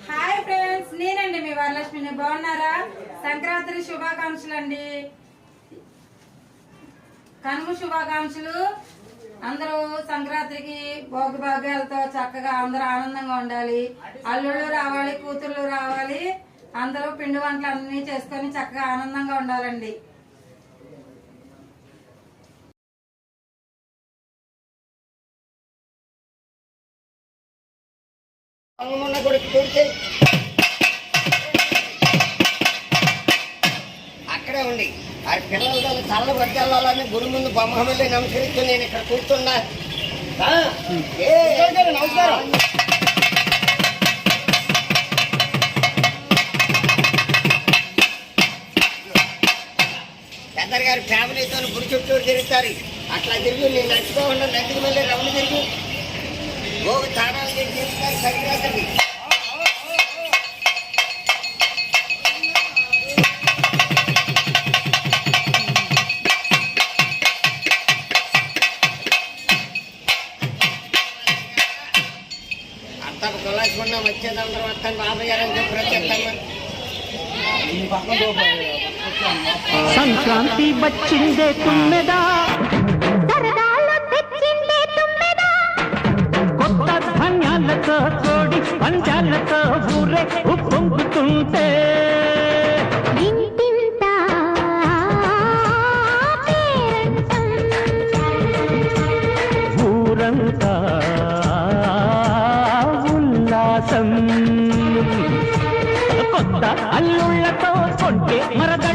Hi friends, నేనండి మీ వరలక్ష్మిని. బాగున్నారా? సంక్రాంతి శుభాకాంక్షలు అండి. కనుమ శుభాకాంక్షలు. అందరూ సంక్రాంతికి భోగి భాగ్యాలతో చక్కగా అందరూ ఆనందంగా ఉండాలి. అల్లుళ్ళు రావాలి, కూతుర్లు రావాలి, అందరూ పిండి వంటలు అన్ని చేసుకొని చక్కగా ఆనందంగా ఉండాలండి. అక్కడే ఉండి ఆ పిల్లలతో చల్ల బతికెళ్ళాలని గుడి ముందు బొమ్మ వెళ్ళి నమస్కరిస్తూ నేను ఇక్కడ కూర్చున్నా. నమస్కారం. పెద్దరి గారి ఫ్యామిలీతో గుడి చుట్టూరు తిరుగుతారు. అట్లా తిరిగి నేను నడుచుకోకుండా నదికి మళ్ళీ రౌండ్ తిరిగి గోగు తానాలు తిరుగుతారు సంక్రాంతికి. అంతకు తొలచుకున్నా వచ్చేదందరూ వస్తాను బాబాయ్ గారు అని చెప్పి చెప్తాను. సంక్రాంతి వచ్చిందే తుమ్మెదా, కొత్త ధాన్యాలతో కోడి పంజాలతో ఊరే ఉప్పొంగుతుంటే ఊరంతా ఉల్లాసం. కొత్త అల్లుళ్ళతో కొంటే మరద